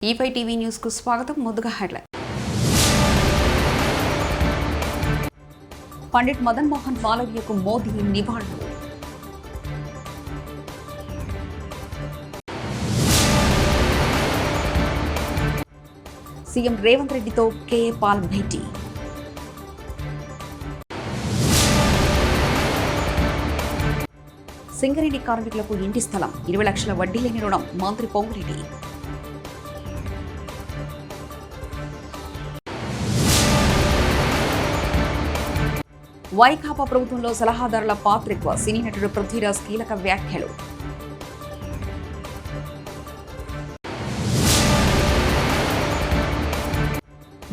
E5 TV news కు స్వాగతం. ముందుగా హెడ్లైన్. పండిట్ మదన్ మోహన్ మాలవీయకు మోదీ నివాళులు. సీఎం రేవంత్ రెడ్డితో కేఏ పాల్ భేటీ. సింగరేణి కార్మికులకు ఇంటి స్థలం 20 లక్షల వడ్డీ లేని రుణం మంత్రి పొంగులేటి. వైకాపా ప్రభుత్వంలో సలహాదారుల పాత్ర ఎక్కువ, సినీ నటుడు పృథ్వీరాజ్ కీలక వ్యాఖ్యలు.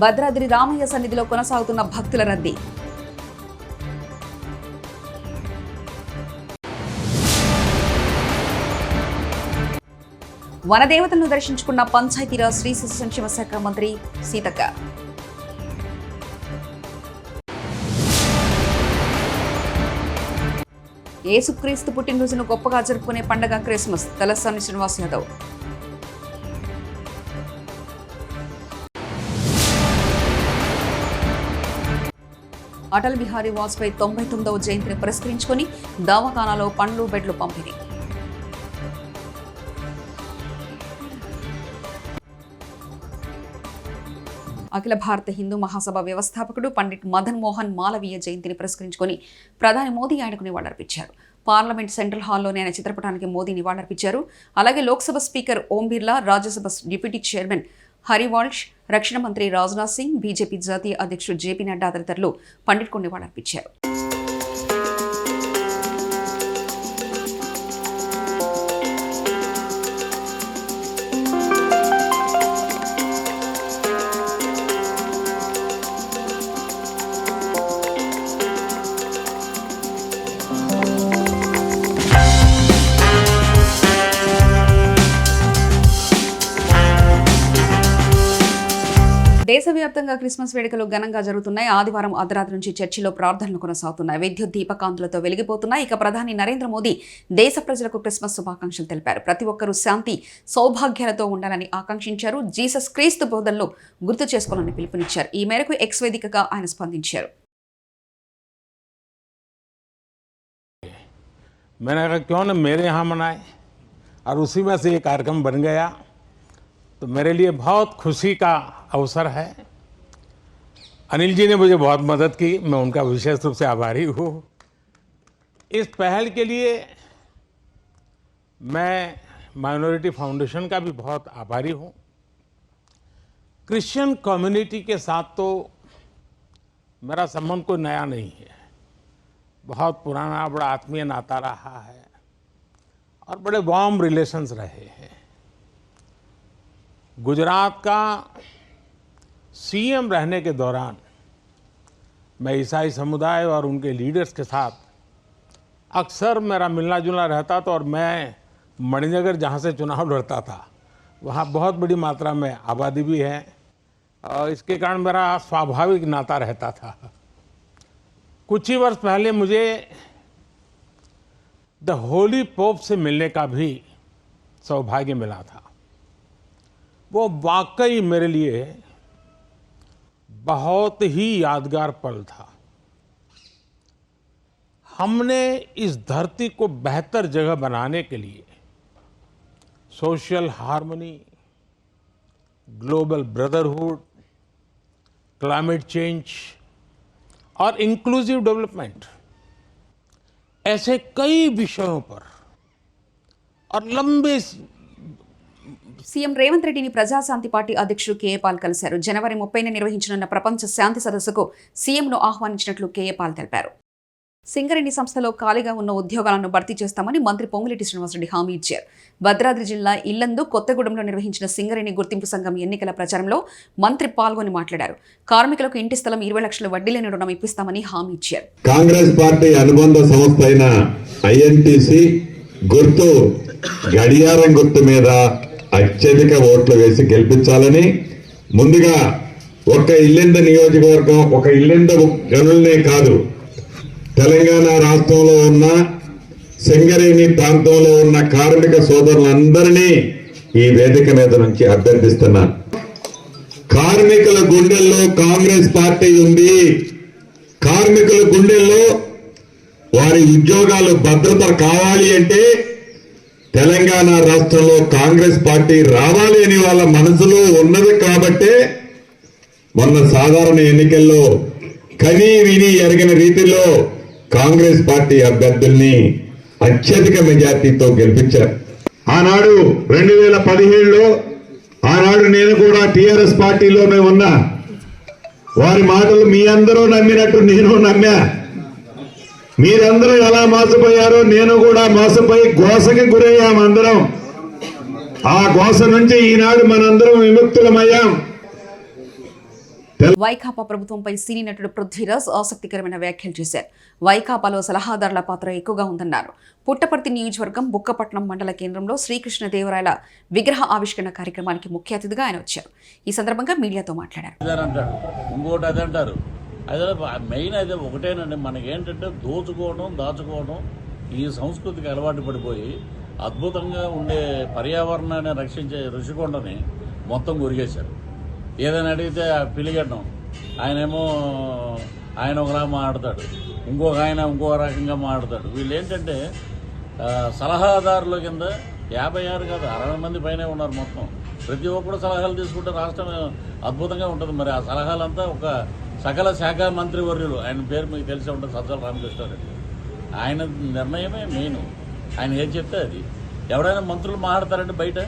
భద్రాద్రి రామయ్య సన్నిధిలో కొనసాగుతున్న భక్తుల రద్దీ. వనదేవతలను దర్శించుకున్న పంచాయతీరాజ్ శ్రీ శిశు సంక్షేమ శాఖ మంత్రి సీతక్క. యేసుక్రీస్తు పుట్టినరోజును గొప్పగా జరుపుకునే పండగ క్రిస్మస్. తలసాని శ్రీనివాస్ యాదవ్. అటల్ బిహారీ వాజ్పేయి 99వ జయంతిని పురస్కరించుకుని దవాఖానాలో పండ్లు బెడ్లు పంపిణీ. అఖిల భారత హిందూ మహాసభ వ్యవస్థాపకుడు పండిట్ మదన్ మోహన్ మాలవీయ జయంతిని పురస్కరించుకుని ప్రధాని మోదీ ఆయనకు నివాళులర్పించారు. పార్లమెంట్ సెంట్రల్ హాల్లోని ఆయన చిత్రపటానికి మోదీ నివాళులర్పించారు. అలాగే Lok Sabha speaker Om Birla, Rajya Sabha deputy chairman హరివాల్ష్, రక్షణ మంత్రి రాజ్నాథ్ సింగ్, బీజేపీ జాతీయ అధ్యక్షుడు జేపీ నడ్డా తదితరులు పండిట్కు నివాళులర్పించారు. దేశవ్యాప్తంగా క్రిస్మస్ వేడుకలు ఘనంగా జరుగుతున్నాయి. ఆదివారం అర్ధరాత్రి నుంచి చర్చిలో ప్రార్థనలు కొనసాగుతున్నాయి. విద్యుత్ దీపకాంతులతో వెలిగిపోతున్నాయి. ఇక ప్రధాని నరేంద్ర మోదీ దేశ ప్రజలకు క్రిస్మస్ శుభాకాంక్షలు తెలిపారు. ప్రతి ఒక్కరూ శాంతి సౌభాగ్యాలతో ఉండాలని ఆకాంక్షించారు. జీసస్ క్రీస్తు బోధనలు గుర్తు చేసుకోవాలని పిలుపునిచ్చారు. ఈ మేరకు ఎక్స్ వేదికగా ఆయన స్పందించారు. तो मेरे लिए बहुत खुशी का अवसर है। अनिल जी ने मुझे बहुत मदद की, मैं उनका विशेष रूप से आभारी हूँ। इस पहल के लिए मैं माइनॉरिटी फाउंडेशन का भी बहुत आभारी हूँ। क्रिश्चियन कम्युनिटी के साथ तो मेरा संबंध कोई नया नहीं है, बहुत पुराना बड़ा आत्मीय नाता रहा है और बड़े वार्म रिलेशंस रहे हैं। गुजरात का सीएम रहने के दौरान मैं ईसाई समुदाय और उनके लीडर्स के साथ अक्सर मेरा मिलना जुलना रहता था और मैं मणिनगर जहाँ से चुनाव लड़ता था वहाँ बहुत बड़ी मात्रा में आबादी भी है और इसके कारण मेरा स्वाभाविक नाता रहता था। कुछ ही वर्ष पहले मुझे द होली पोप से मिलने का भी सौभाग्य मिला था। वो वाकई मेरे लिए बहुत ही यादगार पल था। हमने इस धरती को बेहतर जगह बनाने के लिए social harmony, global brotherhood, climate change और इंक्लूसिव डेवलपमेंट ऐसे कई विषयों पर और लंबे సీఎం రేవంత్ రెడ్డిని ప్రజాశాంతి పార్టీ అధ్యక్షుడు కేఏ పాల్ కలిశారు. జనవరి 30న నిర్వహించనున్న ప్రపంచ శాంతి సదస్సుకు సీఎంను ఆహ్వానించినట్లు కేఏ పాల్ తెలిపారు. సింగరేణి సంస్థలో ఖాళీగా ఉన్న ఉద్యోగాలను భర్తీ చేస్తామని మంత్రి పొంగులేటి శ్రీనివాసరెడ్డి హామీ ఇచ్చారు. భద్రాద్రి జిల్లా ఇల్లందు కొత్తగూడెంలో నిర్వహించిన సింగరేణి గుర్తింపు సంఘం ఎన్నికల ప్రచారంలో మంత్రి పాల్గొని మాట్లాడారు. కార్మికులకు ఇంటి స్థలం 20 లక్షల వడ్డీ లేని రుణం ఇప్పిస్తామని హామీ ఇచ్చారు. కాంగ్రెస్ పార్టీ అనుబంధ సంస్థ అయిన ఐఎన్టీసీ గుర్తు గడియారం గుర్తు మీద అత్యధిక ఓట్లు వేసి గెలిపించాలని ముందుగా ఒక ఇల్లెంద నియోజకవర్గం, ఒక ఇల్లెంద గనులనే కాదు, తెలంగాణ రాష్ట్రంలో ఉన్న సింగరేణి ప్రాంతంలో ఉన్న కార్మిక సోదరులందరినీ ఈ వేదిక మీద నుంచి అభ్యర్థిస్తున్నా. కార్మికుల గుండెల్లో కాంగ్రెస్ పార్టీ ఉంది. కార్మికుల గుండెల్లో వారి ఉద్యోగాలు భద్రత కావాలి అంటే తెలంగాణ రాష్ట్రంలో కాంగ్రెస్ పార్టీ రావాలి అని వాళ్ళ మనసులో ఉన్నది కాబట్టే మొన్న సాధారణ ఎన్నికల్లో కనీ విని ఎరగిన రీతిలో కాంగ్రెస్ పార్టీ అభ్యర్థుల్ని అత్యధిక మెజార్టీతో గెలిపించారు. ఆనాడు 2017లో ఆనాడు నేను కూడా టీఆర్ఎస్ పార్టీలోనే ఉన్నా. వారి మాటలు మీ అందరూ నమ్మినట్టు నేను నమ్మా. మీరందరూ ఎలా మోసపోయారో నేను కూడా మోసపోయి గోసకి గురయ్యాం అందరం. ఆ గోస నుంచి ఈనాడు మనందరం విముక్తులమయ్యాం. వైకాపా ప్రభుత్వంపై సినీ నటుడు పృథ్వీరాజ్ ఆసక్తికరమైన వ్యాఖ్యలు చేశారు. వైకాపాలో సలహాదారుల పాత్ర ఎక్కువగా ఉందన్నారు. పుట్టపర్తి నియోజకవర్గం బుక్కపట్నం మండల కేంద్రంలో శ్రీకృష్ణదేవరాయల విగ్రహ ఆవిష్కరణ కార్యక్రమానికి ముఖ్య అతిథిగా ఆయన వచ్చారు. ఈ సందర్భంగా మీడియాతో మాట్లాడారు. ఇంకోటి అదే అంటారు. అదే మెయిన్ అయితే ఒకటేనండి, మనకేంటంటే దోచుకోవడం దాచుకోవడం ఈ సంస్కృతికి అలవాటు పడిపోయి అద్భుతంగా ఉండే పర్యావరణాన్ని రక్షించే ఋషికొండని మొత్తం గురిగేశారు. ఏదైనా అడిగితే పిలిగడ్డం ఆయనేమో ఆయన ఒకలా మాట్లాడతాడు, ఇంకొక ఆయన ఇంకో రకంగా మాట్లాడతాడు. వీళ్ళు ఏంటంటే సలహాదారుల కింద 56 కాదు 60 మంది పైనే ఉన్నారు మొత్తం. ప్రతి ఒక్కరు సలహాలు తీసుకుంటే రాష్ట్రం అద్భుతంగా ఉంటుంది. మరి ఆ సలహాలంతా ఒక సకల శాఖ మంత్రివర్యులు, ఆయన పేరు మీకు తెలిసే ఉంటుంది, సజ్జల రామకృష్ణారెడ్డి. ఆయన నిర్ణయమే మెయిన్. ఆయన ఏం చెప్తే అది. ఎవరైనా మంత్రులు మాట్లాడతారంటే బయట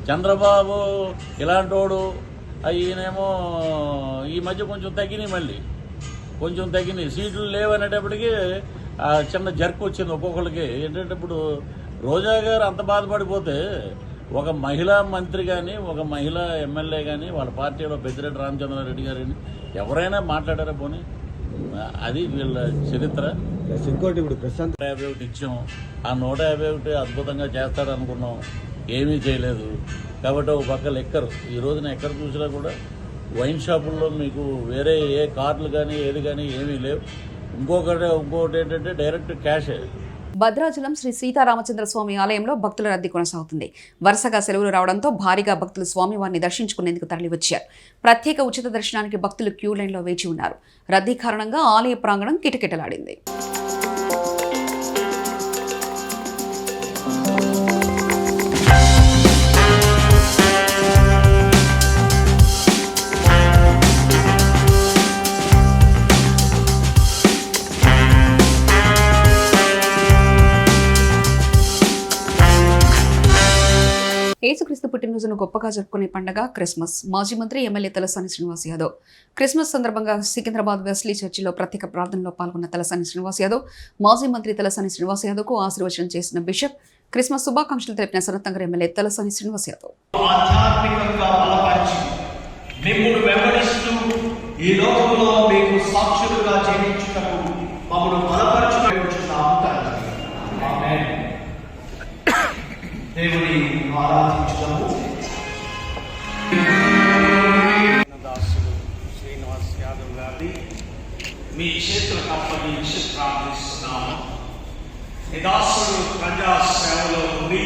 చంద్రబాబు ఇలాంటి వాడు, ఈయనేమో ఈ మధ్య కొంచెం తగ్గినాయి, మళ్ళీ కొంచెం తగ్గినాయి సీట్లు లేవనేటప్పటికీ చిన్న జర్క్ వచ్చింది ఒక్కొక్కరికి. ఏంటంటే ఇప్పుడు రోజా గారు అంత బాధపడిపోతే ఒక మహిళా మంత్రి కానీ ఒక మహిళా ఎమ్మెల్యే కానీ వాళ్ళ పార్టీలో పెద్దిరెడ్డి రామచంద్రారెడ్డి గారిని ఎవరైనా మాట్లాడారా పోనీ? అది వీళ్ళ చరిత్ర. ఇంకోటి ఇప్పుడు ప్రశాంత్ 151 ఇచ్చాం, ఆ 151 అద్భుతంగా చేస్తాడనుకున్నాం, ఏమీ చేయలేదు. కాబట్టి ఒక పక్క లెక్కరు. ఈ రోజున ఎక్కడ చూసినా కూడా వైన్ షాపుల్లో మీకు వేరే ఏ కార్లు కానీ ఏది కానీ ఏమీ లేవు. ఇంకొకటి ఏంటంటే డైరెక్ట్ క్యాషే. భద్రాచలం శ్రీ సీతారామచంద్ర స్వామి ఆలయంలో భక్తుల రద్దీ కొనసాగుతుంది. వరుసగా సెలవులు రావడంతో భారీగా భక్తులు స్వామివారిని దర్శించుకునేందుకు తరలివచ్చారు. ప్రత్యేక ఉచిత దర్శనానికి భక్తులు క్యూ లైన్లో వేచి ఉన్నారు. రద్దీ కారణంగా ఆలయ ప్రాంగణం కిటకిటలాడింది. యేసుక్రీస్తు పుట్టినరోజును గొప్పగా జరుపుకునే పండుగ క్రిస్మస్. మాజీ మంత్రి ఎమ్మెల్యే తలసాని శ్రీనివాస్ యాదవ్ క్రిస్మస్ సందర్భంగా సికింద్రాబాద్ వెస్లీ చర్చిలో ప్రత్యేక ప్రార్థనలో పాల్గొన్న తలసాని శ్రీనివాస్ యాదవ్ మాజీ మంత్రి తలసాని శ్రీనివాస్ యాదవ్కు ఆశీర్వచనం చేసిన బిషప్ క్రిస్మస్ శుభాకాంక్షలు తెలిపిన సనత్నగర్ ఎమ్మెల్యే తలసాని శ్రీనివాస్ యాదవ్. ఆధ్యాత్మికంగా బలపరిచి మిమ్మును వెంబడిస్తూ ఈ లోకంలో మీకు సాక్షులుగా జీవించుటకు మమ్మను బలపరచుచున్నాము తండ్రి. ఆమేన్. దేవుని ఆరాధించుటకు దాసుడు శ్రీనివాస్ యాదవ్ గారి మీ చేతులకు అప్పగించి ప్రార్థిస్తున్నాము. ఈ దాసుడు ప్రజా సేవలో ఉండి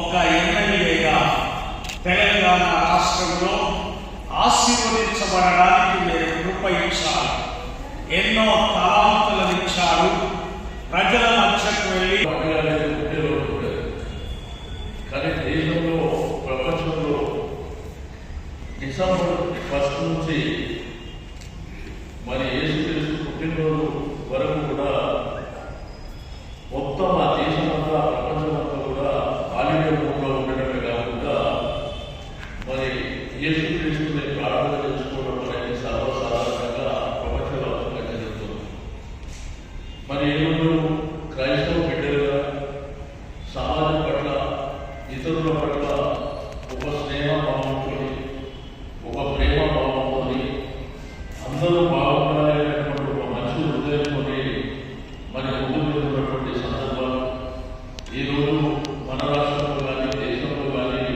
ఒక ఎమ్మెల్యేగా తెలంగాణ రాష్ట్రంలో ఆశీర్వదించబడడానికి మీరు కృప ఇచ్చారు. ఎన్నో తలాంతులను ఇచ్చారు. ప్రజల మధ్యకు వెళ్ళి కానీ దేశంలో ప్రపంచంలో డిసెంబర్ 1 నుంచి మరి యేసుక్రీస్తు పుట్టినరోజు వరకు కూడా మొత్తం ఆ దేశమంతా ప్రపంచమంతా కూడా హాలిడే మూడ్లో ఉండడమే కాకుండా మరి యేసుక్రీస్తుని ప్రార్థన చేసుకోవడం అనేది సర్వసాధారణంగా ప్రపంచవ్యాప్తంగా జరుగుతుంది. మరి ఈరోజు క్రైస్తవ బిడ్డలుగా సమాజం పట్ల ఇతరుల పట్ల ఒక స్నేహభావంతో ఒక ప్రేమ భావంతో అందరూ బాగుండాలనేటువంటి ఒక మంచి హృదయంతో మరి ముందుకు సందర్భాలు ఈరోజు మన రాష్ట్రంలో కానీ దేశంలో కానీ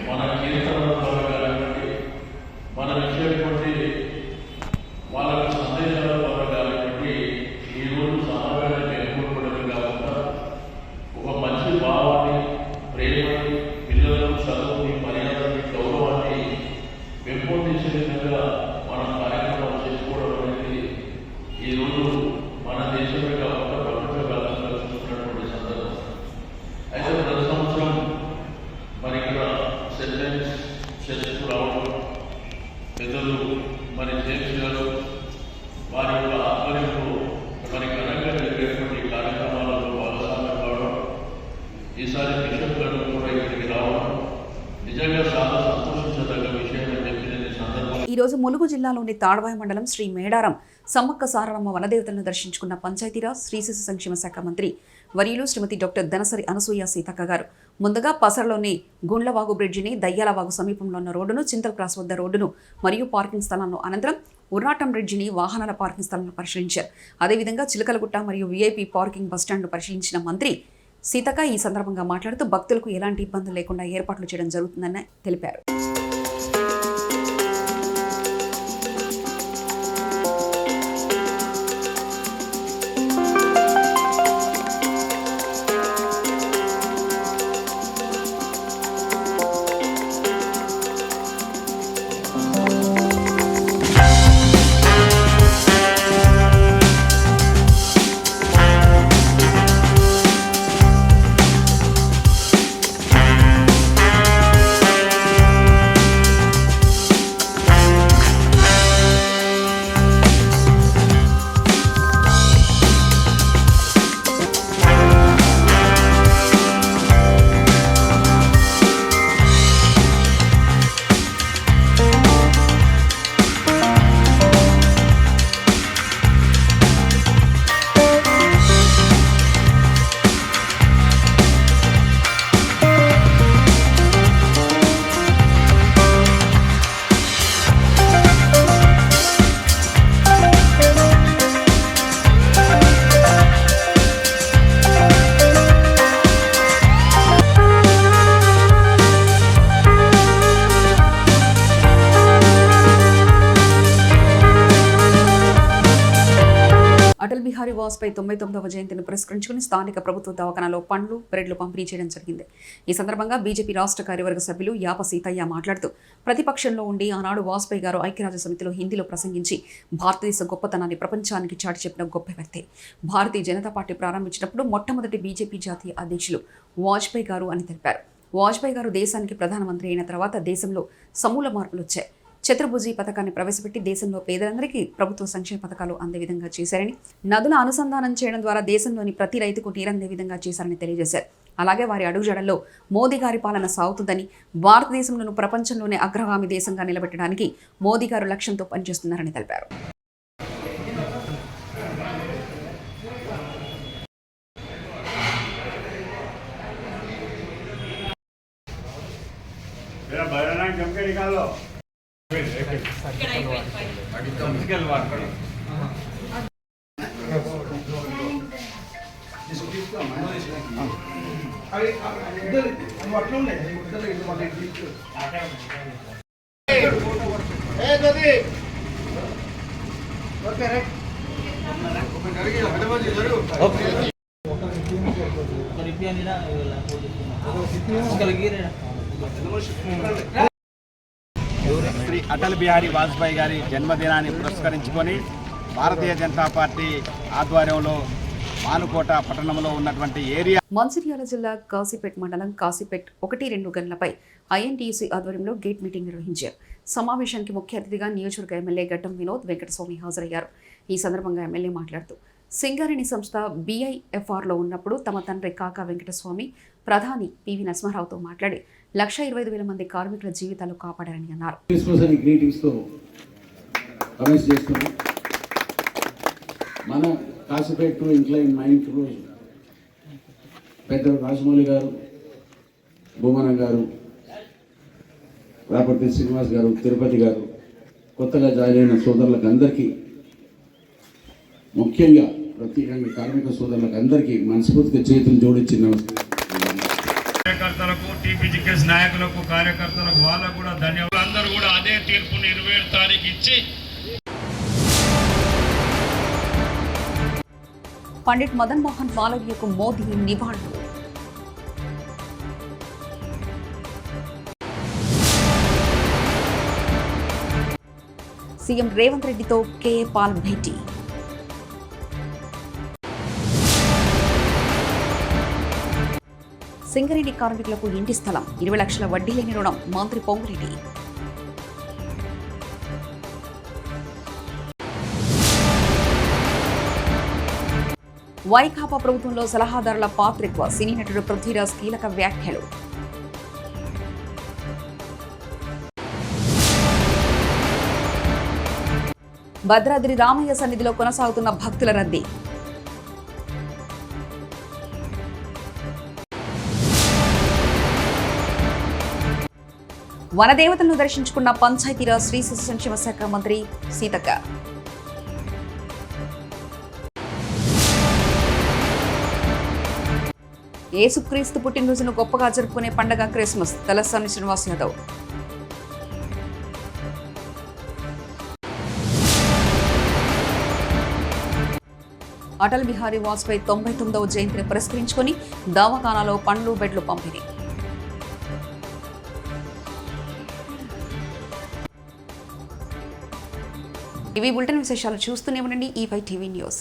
మన కీర్తనల ద్వారా కానివ్వండి సెంటెన్స్ చర్చకు రావడం, పెద్దలు మరి జేమ్స్ గారు వారి యొక్క ఆధ్వర్యంలో మరి ఘనంగా జరిగేటువంటి కార్యక్రమాలలో భాగస్వామ్యం కావడం, ఈసారి బిషప్ గారు కూడా ఇక్కడికి రావడం నిజంగా చాలా సంతోషించదగ్గ విషయం అని చెప్పి నేను ఈ సందర్భంగా ఈ రోజు ములుగు జిల్లాలోని తాడవాయి మండలం శ్రీ మేడారం సమ్మక్క సారలమ్మ వనదేవతలను దర్శించుకున్న పంచాయతీరాజ్ శ్రీ శిశు సంక్షేమ శాఖ మంత్రి వర్యులు శ్రీమతి డాక్టర్ దనసరి అనసూయ సీతక్క గారు ముందుగా పసరలోని గుండ్లవాగు బ్రిడ్జిని, దయ్యాలవాగు సమీపంలో ఉన్న రోడ్డును, చింతల్ క్రాస్ వద్ద రోడ్డును మరియు పార్కింగ్ స్థలాలను, అనంతరం ఉర్రాటం బ్రిడ్జిని, వాహనాల పార్కింగ్ స్థలాలను పరిశీలించారు. అదేవిధంగా చిలకలగుట్ట మరియు వీఐపీ పార్కింగ్ బస్టాండ్ను పరిశీలించిన మంత్రి సీతక్క ఈ సందర్భంగా మాట్లాడుతూ భక్తులకు ఎలాంటి ఇబ్బందులు లేకుండా ఏర్పాట్లు చేయడం జరుగుతుందని తెలిపారు. అటల్ బిహారీ వాజ్పేయి 99వ జయంతిని పురస్కరించుకుని స్థానిక ప్రభుత్వ దవాఖానలో పండ్లు, బ్రెడ్లు పంపిణీ చేయడం జరిగింది. ఈ సందర్భంగా బీజేపీ రాష్ట్ర కార్యవర్గ సభ్యులు యాప సీతయ్య మాట్లాడుతూ ప్రతిపక్షంలో ఉండి ఆనాడు వాజ్పేయి గారు ఐక్యరాజ్య సమితిలో హిందీలో ప్రసంగించి భారతదేశ గొప్పతనాన్ని ప్రపంచానికి చాటి చెప్పిన గొప్ప వ్యక్తి. భారతీయ జనతా పార్టీ ప్రారంభించినప్పుడు మొట్టమొదటి బీజేపీ జాతీయ అధ్యక్షులు వాజ్పేయి గారు అని తెలిపారు. వాజ్పేయి గారు దేశానికి ప్రధానమంత్రి అయిన తర్వాత దేశంలో సమూల మార్పులు వచ్చాయి. చతుర్భుజి పథకాన్ని ప్రవేశపెట్టి దేశంలో పేదలందరికీ ప్రభుత్వ సంక్షేమ పథకాలు అందే విధంగా చేశారని, నదుల అనుసంధానం చేయడం ద్వారా దేశంలోని ప్రతి రైతుకు నీరందే విధంగా చేశారని తెలియజేశారు. అలాగే వారి అడుగుజాడల్లో మోదీ గారి పాలన సాగుతుందని, భారతదేశంలోను ప్రపంచంలోనే అగ్రగామి దేశంగా నిలబెట్టడానికి మోదీ గారు లక్ష్యంతో పనిచేస్తున్నారని తెలిపారు. శ్రీ అటల్ బిహారీ వాజ్పేయి గారి జన్మదినాన్ని పురస్కరించుకొని భారతీయ జనతా పార్టీ ఆధ్వర్యంలో మానుకోట పట్టణంలో ఉన్నటువంటి ఏరియా మంచిర్యాల జిల్లా కాశీపేట్ మండలం కాశీపేట్ 1-2 గన్లపై ఐఎన్టీయూసీ ఆధ్వర్యంలో గేట్ మీటింగ్ నిర్వహించారు. సమావేశానికి ముఖ్య అతిథిగా నియోజకవర్గ ఎమ్మెల్యే గడ్డం వినోద్ వెంకటస్వామి హాజరయ్యారు. ఈ సందర్భంగా ఎమ్మెల్యే మాట్లాడుతూ సింగరేణి సంస్థ BIFRలో ఉన్నప్పుడు తమ తండ్రి కాకా వెంకటస్వామి ప్రధాని పివి నరసింహారావుతో మాట్లాడి 1,25,000 మంది కార్మికుల జీవితాలు కాపాడారని అన్నారు. మన కాశీపేట టు ఇంక్లైన్ మైన్స్ రోజు పెద్ద రాజమౌళి గారు, భూమన గారు, రాపర్తి శ్రీనివాస్ గారు, తిరుపతి గారు, కొత్తగా జాయిన్ అయిన సోదరులకు అందరికీ, ముఖ్యంగా ప్రత్యేకంగా కార్మిక సోదరులకు అందరికీ మనస్ఫూర్తిగా చేతులు జోడించి కార్యకర్తలకు, టీపీజీకేఎస్ నాయకులకు, కార్యకర్తలకు వాళ్ళకు కూడా ధన్యవాదాలు. అందరూ కూడా అదే తీర్పుని 27 తారీఖు ఇచ్చి పండిట్ మదన్ మోహన్ మాలవీయకు మోదీ నివాళులు. సీఎం రేవంత్ రెడ్డితో కేఏ పాల్ భేటీ. సింగరేణి కార్మికులకు ఇంటి స్థలం, 20 లక్షల వడ్డీ లేని రుణం మంత్రి పొంగులేటి. వైకాపా ప్రభుత్వంలో సలహాదారుల పాత్ర ఎక్కువ, సినీ నటుడు పృథ్వీరాజ్ కీలక వ్యాఖ్యలు. భద్రాద్రి రామయ్య సన్నిధిలో కొనసాగుతున్న భక్తుల రద్దీ. వనదేవతలను దర్శించుకున్న పంచాయతీరాజ్ శ్రీ శిశు సంక్షేమ శాఖ మంత్రి సీతక్క. యేసుక్రీస్తు పుట్టినరోజును గొప్పగా జరుపుకునే పండగ క్రిస్మస్, తలసాని శ్రీనివాస్ యాదవ్. అటల్ బిహారీ వాజ్పేయి 99వ జయంతిని పురస్కరించుకొని దవాఖానాలో పండ్లు బెడ్లు పంపిణీ. ఇవి బులెటిన్ విశేషాలు. చూస్తూనే ఉండండి E5 టీవీ న్యూస్.